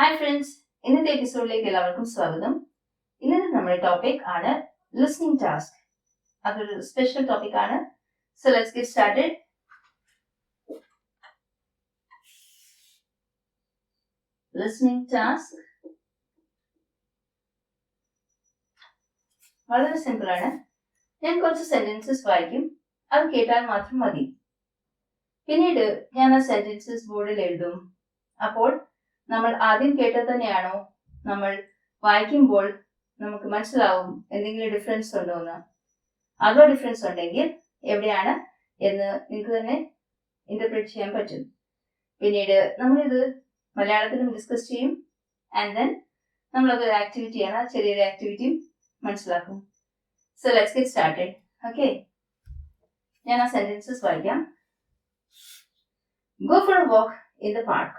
Hi friends, ഇന്നത്തെ എപ്പിസോഡിലേക്ക് എല്ലാവർക്കും സ്വാഗതം. ഇന്നത്തെ നമ്മുടെ ടോപ്പിക് ആണ് ലിസ്ണിംഗ് ടാസ്ക്. അതൊരു സ്പെഷ്യൽ ടോപ്പിക് ആണ്. So let's get started. Listening task വളരെ സിമ്പിൾ ആണ്. ഞാൻ കുറച്ച് സെന്റൻസസ് വായിക്കും, അത് കേട്ടാൽ മാത്രം മതി. പിന്നീട് ഞാൻ ആ സെന്റൻസസ് ബോർഡിൽ എഴുതും. അപ്പോൾ നമ്മൾ ആദ്യം കേട്ടത് തന്നെയാണോ നമ്മൾ വായിക്കുമ്പോൾ നമുക്ക് മനസ്സിലാവും എന്തെങ്കിലും ഡിഫറൻസ് ഉണ്ടോ എന്ന്. അതോ ഡിഫറൻസ് ഉണ്ടെങ്കിൽ എവിടെയാണ് എന്ന് നിങ്ങൾക്ക് തന്നെ ഇന്റർപ്രറ്റ് ചെയ്യാൻ പറ്റും. പിന്നീട് നമ്മളിത് മലയാളത്തിലും ഡിസ്കസ് ചെയ്യും. ആൻഡ് ദെൻ നമ്മളത് ആക്ടിവിറ്റിയാണ്, ചെറിയൊരു ആക്ടിവിറ്റിയും മനസ്സിലാക്കും. So let's get started. Okay, ഞാൻ ആ സെന്റൻസസ് വായിക്കാം. Go for a walk in the park.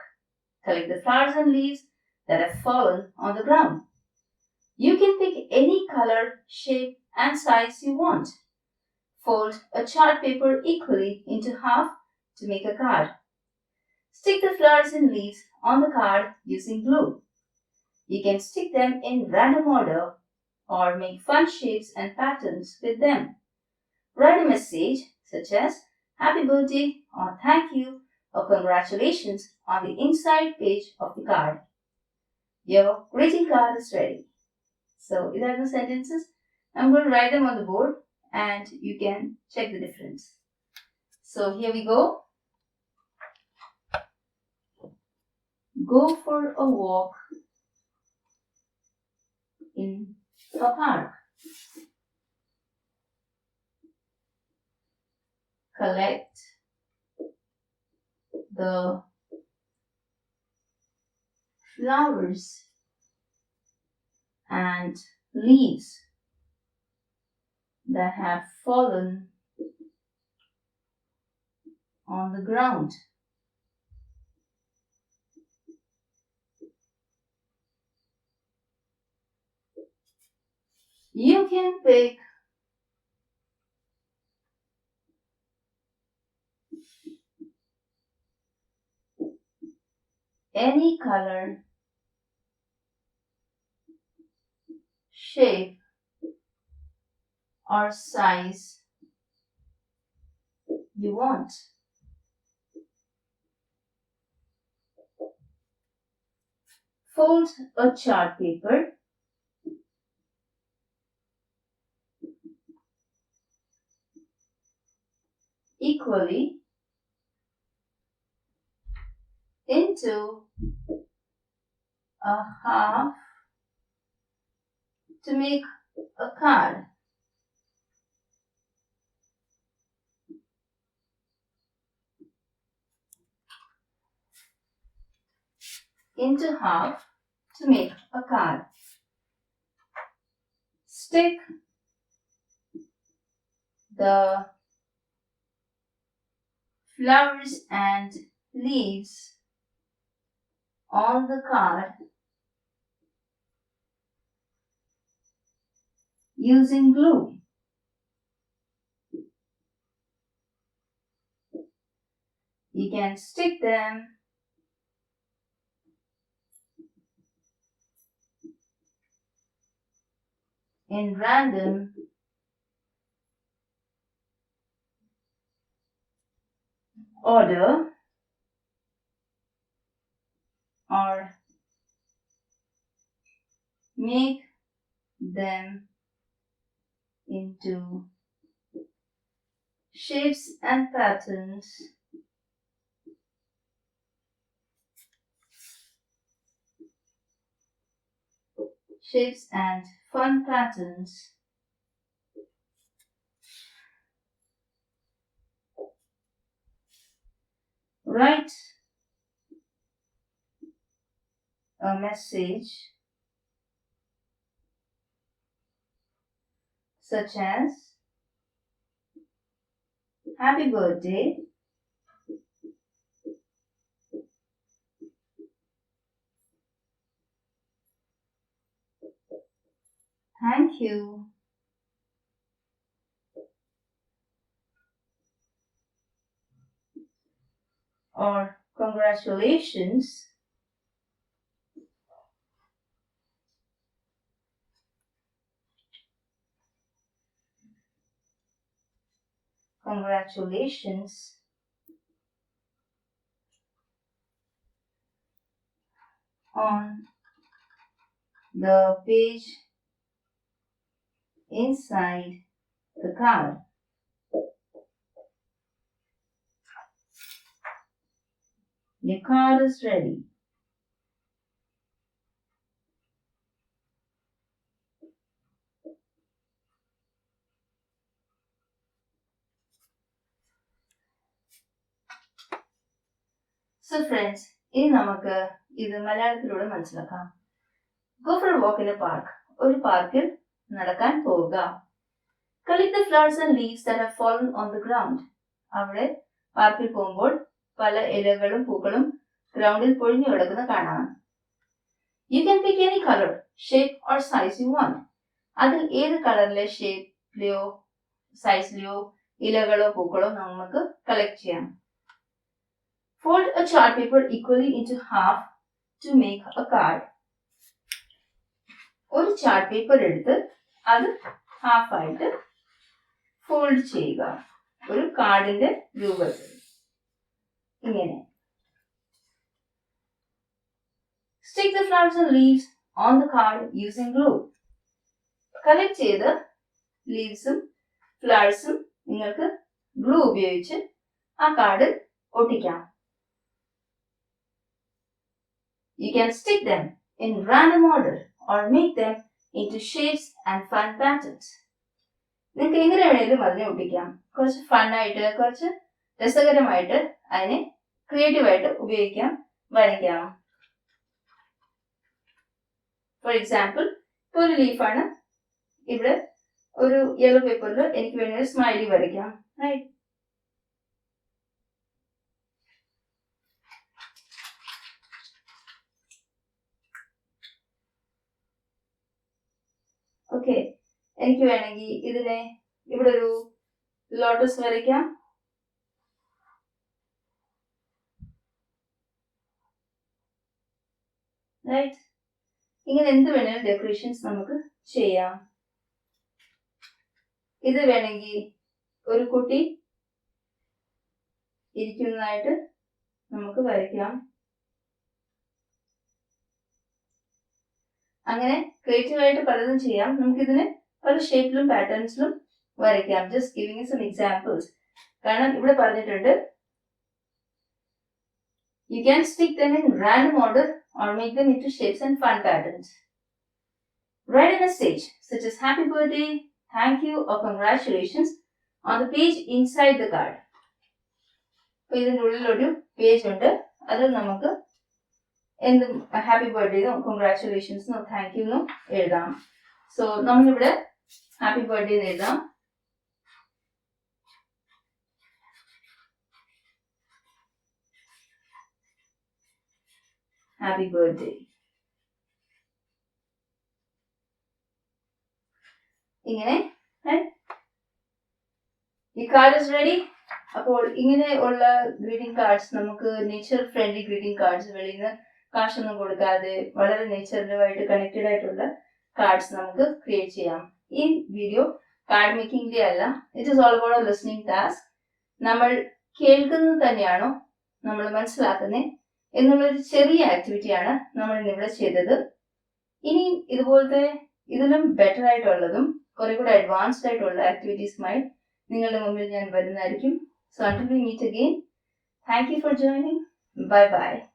Collect the flowers and leaves that have fallen on the ground. You can pick any color, shape, and size you want. Fold a chart paper equally into half to make a card. Stick the flowers and leaves on the card using glue. You can stick them in random order or make fun shapes and patterns with them. Write a message such as Happy Birthday or Thank you or Congratulations on the inside page of the card. Your greeting card is ready. So these are the sentences. I'm going to write them on the board and you can check the difference. So here we go. Go for a walk in a park. Collect the flowers and leaves that have fallen on the ground. You can pick any color, shape, or size you want. Fold a chart paper equally into a half to make a card. Into half to make a card. Stick the flowers and leaves on the card using glue. You can stick them in random order or make them into shapes and patterns and fun patterns. Write a message such as Happy Birthday, Thank you, or Congratulations congratulations on the page inside the card. Your card is ready. So friends, ഇനി നമുക്ക് ഇത് മലയാളത്തിലൂടെ മനസ്സിലാക്കാം. Go for a walk in a park. ഒരു പാർക്കിൽ നടക്കാൻ പോവുക. Collect the flowers and leaves that have fallen on the ground. അവിടെ പാർക്കിൽ പോകുമ്പോൾ പല ഇലകളും പൂക്കളും ഗ്രൗണ്ടിൽ പൊഴിഞ്ഞു കിടക്കുന്ന കാണാം. You can pick any color, shape or size you want. അതിൽ ഏത് കളറിലെ ഷേപ്പിലെയോ സൈസിലെയോ ഇലകളോ പൂക്കളോ നമുക്ക് കളക്ട് ചെയ്യാം. Fold a chart paper equally into half to make a card. ഒരു ചാർട്ട് പേപ്പർ എടുത്ത് അത് ഹാഫ് ആയിട്ട് ഫോൾഡ് ചെയ്യുക. ഒരു കാർഡിന്റെ രൂപത്തിൽ ഇങ്ങനെ. Stick the flowers and leaves on the card using glue. Collect ചെയ്ത ലീവ്സും ഫ്ലവേഴ്സും നിങ്ങൾക്ക് ഗ്ലൂ ഉപയോഗിച്ച് ആ കാർഡിൽ ഒട്ടിക്കാം. You can stick them in random order or make them into shapes and fun patterns. നിങ്ങൾക്ക് എങ്ങനെ വേണേലും അതിനെ ഒട്ടിക്കാം. കുറച്ച് ഫണ്ണായിട്ട്, കുറച്ച് രസകരമായിട്ട് അതിനെ ക്രിയേറ്റീവായിട്ട് ഉപയോഗിക്കാം, വരയ്ക്കാം. ഫോർ എക്സാമ്പിൾ, ഇപ്പോൾ ഒരു ലീഫാണ്. ഇവിടെ ഒരു യെല്ലോ പേപ്പറിൽ എനിക്ക് വേണ്ടി ഒരു സ്മൈലി വരയ്ക്കാം. റൈറ്റ്. ഓക്കെ, എനിക്ക് വേണമെങ്കിൽ ഇതിനെ ഇവിടെ ഒരു ലോട്ടസ് വരയ്ക്കാം. റൈറ്റ്. ഇങ്ങനെ എന്ത് വേണേലും ഡെക്കറേഷൻസ് നമുക്ക് ചെയ്യാം. ഇത് വേണമെങ്കിൽ ഒരു കുട്ടി ഇരിക്കുന്നതായിട്ട് നമുക്ക് വരയ്ക്കാം. അങ്ങനെ ക്രിയേറ്റീവായിട്ട് പലതും ചെയ്യാം. നമുക്കിതിനെ പല ഷേപ്പിലും പാറ്റേൺസിലും വരയ്ക്കാം. Just giving some examples. കാരണം ഇവിടെ പറഞ്ഞിട്ടുണ്ട്, you can stick them in random order or make them into shapes and fun patterns. Write a message such as happy birthday, thank you or congratulations on the page inside the card. അപ്പോൾ ഇതിൻ്റെ ഉള്ളിലൊരു page ഉണ്ട്. അതിൽ നമുക്ക് എന്തും happy ബർത്ത്ഡേന്നോ കൺഗ്രാറ്റുലേഷൻസിനോ thank യുന്നോ എഴുതാം. So നമ്മളിവിടെ happy birthday എന്ന് എഴുതാം. Happy birthday. ഇങ്ങനെ ഈ കാർഡ് ഇസ് റെഡി. അപ്പോൾ ഇങ്ങനെ ഉള്ള ഗ്രീറ്റിംഗ് കാർഡ്സ് നമുക്ക് നേച്ചർ ഫ്രണ്ട്ലി ഗ്രീറ്റിംഗ് കാർഡ്സ് വെളിയിൽ നിന്ന് കാശൊന്നും കൊടുക്കാതെ വളരെ നേച്ചറുമായിട്ട് കണക്റ്റഡ് ആയിട്ടുള്ള കാർഡ്സ് നമുക്ക് ക്രിയേറ്റ് ചെയ്യാം. ഈ വീഡിയോ കാർഡ് മേക്കിംഗിന്റെ അല്ല, it is all about listening task. നമ്മൾ കേൾക്കുന്നത് തന്നെയാണോ നമ്മൾ മനസ്സിലാക്കുന്നത് എന്നുള്ളൊരു ചെറിയ ആക്ടിവിറ്റിയാണ് നമ്മൾ ഇന്നിവിടെ ചെയ്തത്. ഇനിയും ഇതുപോലത്തെ ഇതിലും ബെറ്റർ ആയിട്ടുള്ളതും കുറെ കൂടെ അഡ്വാൻസ്ഡ് ആയിട്ടുള്ള ആക്ടിവിറ്റീസുമായി നിങ്ങളുടെ മുമ്പിൽ ഞാൻ വരുന്നതായിരിക്കും. So until we meet again, thank you for joining. Bye bye.